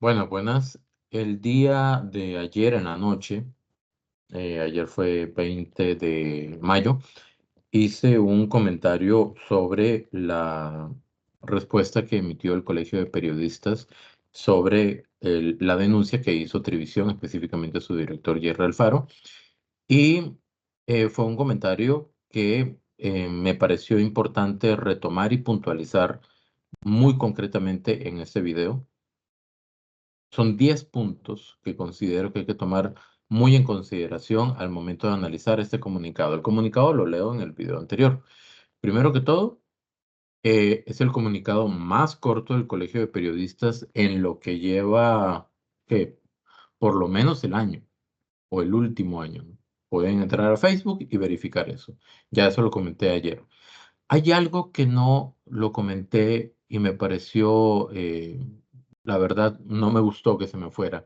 Bueno, buenas. El día de ayer en la noche, ayer fue 20 de mayo, hice un comentario sobre la respuesta que emitió el Colegio de Periodistas sobre la denuncia que hizo Trivisión, específicamente su director Jerry Alfaro. Y fue un comentario que me pareció importante retomar y puntualizar muy concretamente en este video. Son 10 puntos que considero que hay que tomar muy en consideración al momento de analizar este comunicado. El comunicado lo leo en el video anterior. Primero que todo, es el comunicado más corto del Colegio de Periodistas en lo que lleva, que por lo menos el año o el último año, ¿no? Pueden entrar a Facebook y verificar eso. Ya eso lo comenté ayer. Hay algo que no lo comenté y me pareció, la verdad, no me gustó que se me fuera,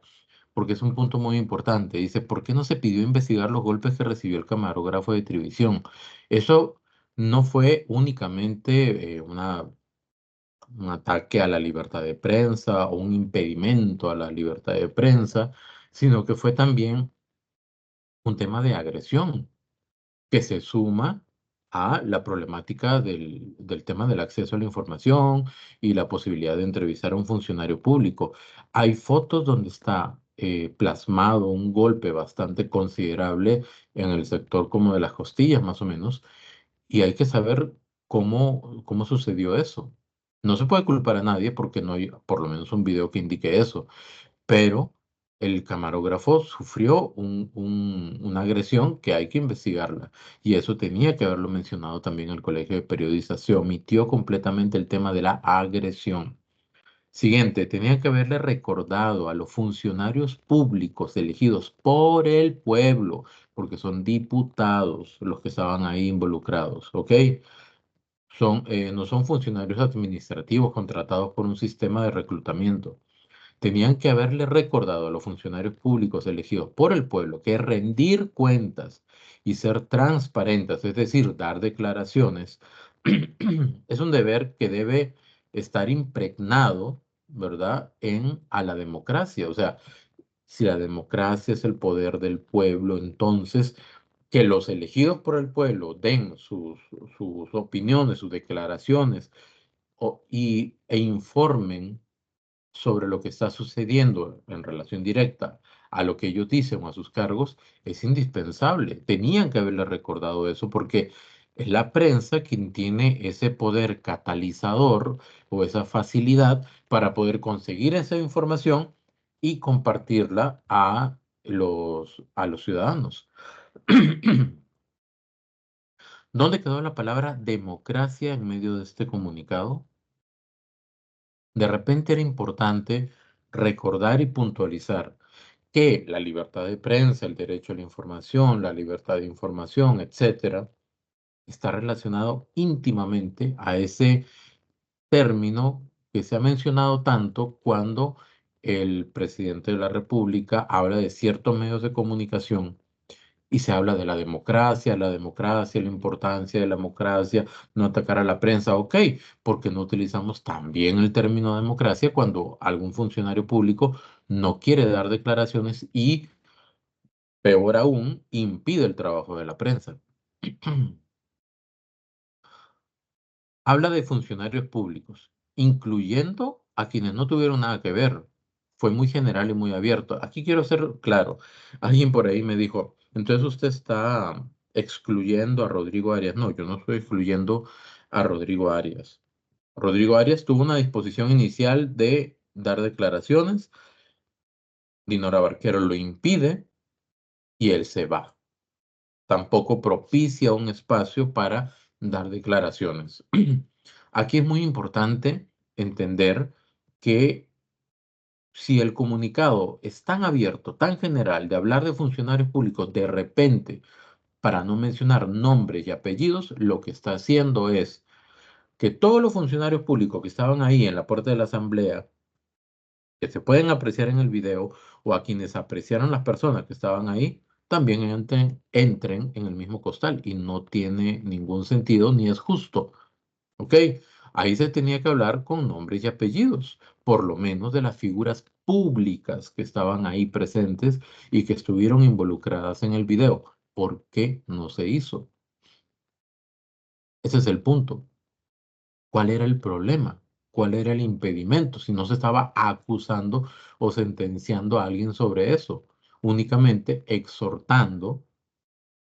porque es un punto muy importante. Dice, ¿por qué no se pidió investigar los golpes que recibió el camarógrafo de Trivisión? Eso no fue únicamente un ataque a la libertad de prensa o un impedimento a la libertad de prensa, sino que fue también un tema de agresión que se suma a la problemática del tema del acceso a la información y la posibilidad de entrevistar a un funcionario público. Hay fotos donde está plasmado un golpe bastante considerable en el sector como de las costillas, más o menos, y hay que saber cómo sucedió eso. No se puede culpar a nadie porque no hay por lo menos un video que indique eso, pero el camarógrafo sufrió una agresión que hay que investigarla. Y eso tenía que haberlo mencionado también el Colegio de Periodistas. Se omitió completamente el tema de la agresión. Siguiente, tenía que haberle recordado a los funcionarios públicos elegidos por el pueblo, porque son diputados los que estaban ahí involucrados, ¿ok? No son funcionarios administrativos contratados por un sistema de reclutamiento. Tenían que haberle recordado a los funcionarios públicos elegidos por el pueblo que rendir cuentas y ser transparentes, es decir, dar declaraciones, es un deber que debe estar impregnado, ¿verdad?, a la democracia. O sea, si la democracia es el poder del pueblo, entonces que los elegidos por el pueblo den sus opiniones, sus declaraciones e informen sobre lo que está sucediendo en relación directa a lo que ellos dicen o a sus cargos, es indispensable. Tenían que haberle recordado eso porque es la prensa quien tiene ese poder catalizador o esa facilidad para poder conseguir esa información y compartirla a los ciudadanos. ¿Dónde quedó la palabra democracia en medio de este comunicado? De repente era importante recordar y puntualizar que la libertad de prensa, el derecho a la información, la libertad de información, etcétera, está relacionado íntimamente a ese término que se ha mencionado tanto cuando el presidente de la República habla de ciertos medios de comunicación y se habla de la importancia de la democracia, no atacar a la prensa, ok, porque no utilizamos también el término democracia cuando algún funcionario público no quiere dar declaraciones y, peor aún, impide el trabajo de la prensa. Habla de funcionarios públicos, incluyendo a quienes no tuvieron nada que ver. Fue muy general y muy abierto. Aquí quiero ser claro. Alguien por ahí me dijo, entonces usted está excluyendo a Rodrigo Arias. No, yo no estoy excluyendo a Rodrigo Arias. Rodrigo Arias tuvo una disposición inicial de dar declaraciones. Dinora Barquero lo impide y él se va. Tampoco propicia un espacio para dar declaraciones. Aquí es muy importante entender que si el comunicado es tan abierto, tan general, de hablar de funcionarios públicos de repente, para no mencionar nombres y apellidos, lo que está haciendo es que todos los funcionarios públicos que estaban ahí en la puerta de la asamblea, que se pueden apreciar en el video, o a quienes apreciaron las personas que estaban ahí, también entren en el mismo costal y no tiene ningún sentido ni es justo. ¿Ok? Ahí se tenía que hablar con nombres y apellidos, por lo menos de las figuras públicas que estaban ahí presentes y que estuvieron involucradas en el video. ¿Por qué no se hizo? Ese es el punto. ¿Cuál era el problema? ¿Cuál era el impedimento? Si no se estaba acusando o sentenciando a alguien sobre eso, únicamente exhortando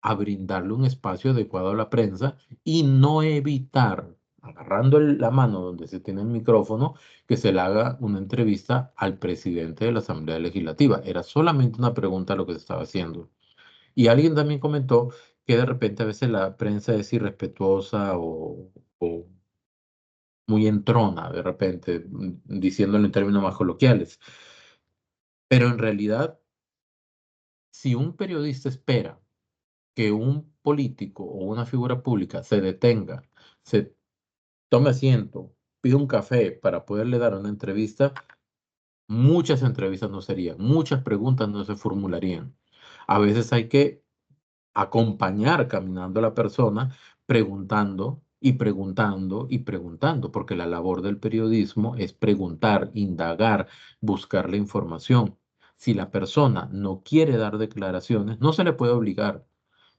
a brindarle un espacio adecuado a la prensa y no evitar, agarrando la mano donde se tiene el micrófono, que se le haga una entrevista al presidente de la Asamblea Legislativa. Era solamente una pregunta lo que se estaba haciendo. Y alguien también comentó que de repente a veces la prensa es irrespetuosa o muy entrona, de repente, diciéndolo en términos más coloquiales. Pero en realidad, si un periodista espera que un político o una figura pública se detenga, se tome asiento, pida un café para poderle dar una entrevista, muchas entrevistas no serían, muchas preguntas no se formularían. A veces hay que acompañar caminando a la persona, preguntando y preguntando y preguntando, porque la labor del periodismo es preguntar, indagar, buscar la información. Si la persona no quiere dar declaraciones, no se le puede obligar.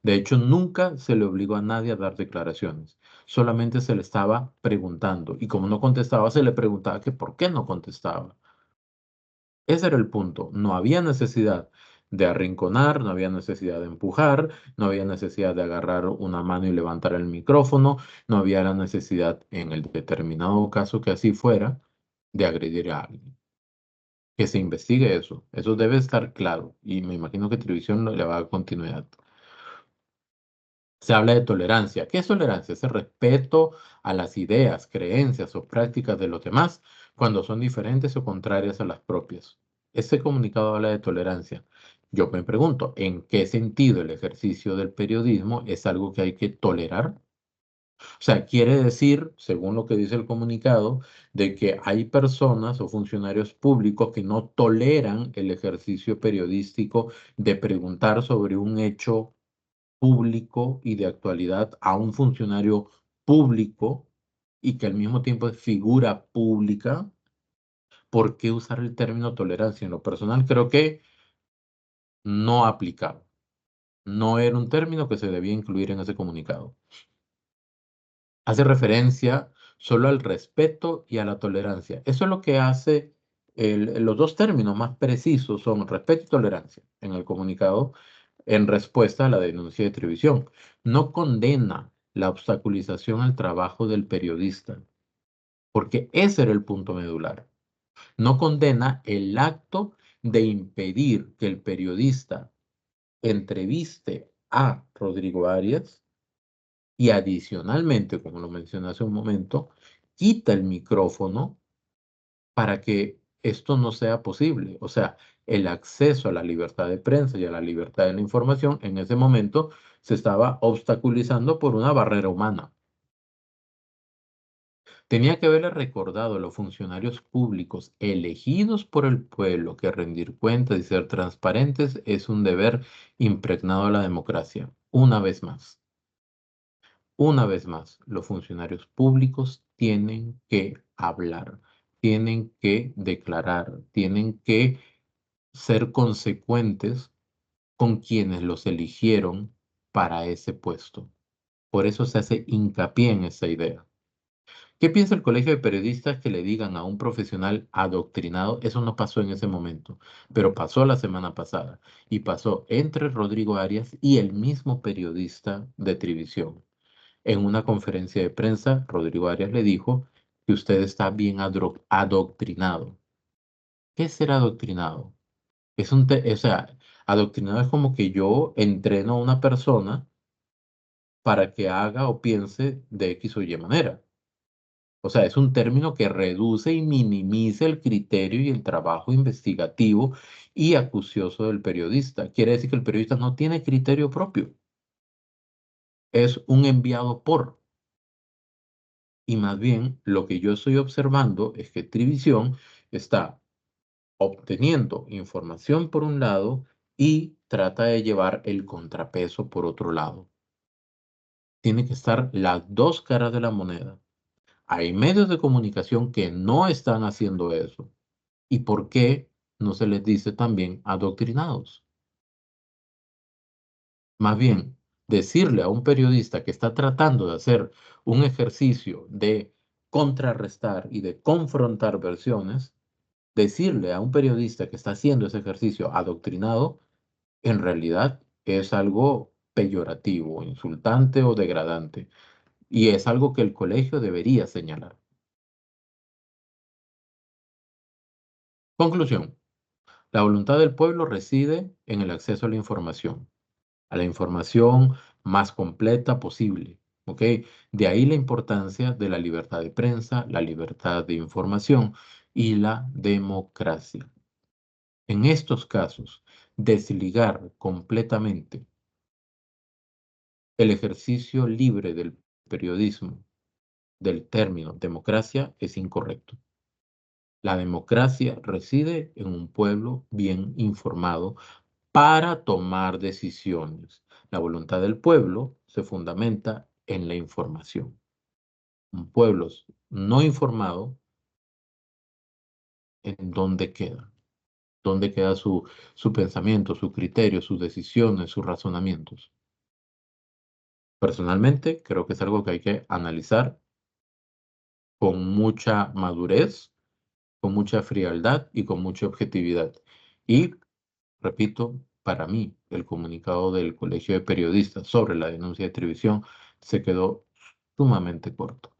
De hecho, nunca se le obligó a nadie a dar declaraciones. Solamente se le estaba preguntando. Y como no contestaba, se le preguntaba que por qué no contestaba. Ese era el punto. No había necesidad de arrinconar, no había necesidad de empujar, no había necesidad de agarrar una mano y levantar el micrófono, no había la necesidad, en el determinado caso que así fuera, de agredir a alguien. Que se investigue eso. Eso debe estar claro. Y me imagino que Televisión le va a dar continuidad. Se habla de tolerancia. ¿Qué es tolerancia? Es el respeto a las ideas, creencias o prácticas de los demás cuando son diferentes o contrarias a las propias. Este comunicado habla de tolerancia. Yo me pregunto, ¿en qué sentido el ejercicio del periodismo es algo que hay que tolerar? O sea, quiere decir, según lo que dice el comunicado, de que hay personas o funcionarios públicos que no toleran el ejercicio periodístico de preguntar sobre un hecho público y de actualidad a un funcionario público y que al mismo tiempo es figura pública. ¿Por qué usar el término tolerancia? En lo personal creo que no aplicaba. No era un término que se debía incluir en ese comunicado. Hace referencia solo al respeto y a la tolerancia. Eso es lo que hace los dos términos más precisos son respeto y tolerancia en el comunicado en respuesta a la denuncia de televisión. No condena la obstaculización al trabajo del periodista, porque ese era el punto medular. No condena el acto de impedir que el periodista entreviste a Rodrigo Arias y adicionalmente, como lo mencioné hace un momento, quita el micrófono para que esto no sea posible. O sea, el acceso a la libertad de prensa y a la libertad de la información en ese momento se estaba obstaculizando por una barrera humana. Tenía que haberle recordado a los funcionarios públicos elegidos por el pueblo que rendir cuentas y ser transparentes es un deber impregnado a la democracia. Una vez más, los funcionarios públicos tienen que hablar, tienen que declarar, tienen que ser consecuentes con quienes los eligieron para ese puesto. Por eso se hace hincapié en esa idea. ¿Qué piensa el colegio de periodistas que le digan a un profesional adoctrinado? Eso no pasó en ese momento, pero pasó la semana pasada y pasó entre Rodrigo Arias y el mismo periodista de televisión. En una conferencia de prensa, Rodrigo Arias le dijo que usted está bien adoctrinado. ¿Qué es ser adoctrinado? O sea, adoctrinado es como que yo entreno a una persona para que haga o piense de X o Y manera. O sea, es un término que reduce y minimiza el criterio y el trabajo investigativo y acucioso del periodista. Quiere decir que el periodista no tiene criterio propio. Es un enviado por. Y más bien, lo que yo estoy observando es que Trivisión está obteniendo información por un lado y trata de llevar el contrapeso por otro lado. Tiene que estar las dos caras de la moneda. Hay medios de comunicación que no están haciendo eso. ¿Y por qué no se les dice también adoctrinados? Más bien, decirle a un periodista que está tratando de hacer un ejercicio de contrarrestar y de confrontar versiones, decirle a un periodista que está haciendo ese ejercicio adoctrinado, en realidad es algo peyorativo, insultante o degradante. Y es algo que el colegio debería señalar. Conclusión. La voluntad del pueblo reside en el acceso a la información más completa posible. ¿Ok? De ahí la importancia de la libertad de prensa, la libertad de información y la democracia. En estos casos, desligar completamente el ejercicio libre del periodismo del término democracia es incorrecto. La democracia reside en un pueblo bien informado para tomar decisiones. La voluntad del pueblo se fundamenta en la información. Un pueblo no informado, ¿en dónde queda? ¿Dónde queda su pensamiento, su criterio, sus decisiones, sus razonamientos? Personalmente, creo que es algo que hay que analizar con mucha madurez, con mucha frialdad y con mucha objetividad. Y, repito, para mí, el comunicado del Colegio de Periodistas sobre la denuncia de televisión se quedó sumamente corto,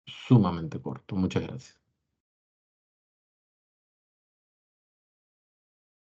sumamente corto. Muchas gracias.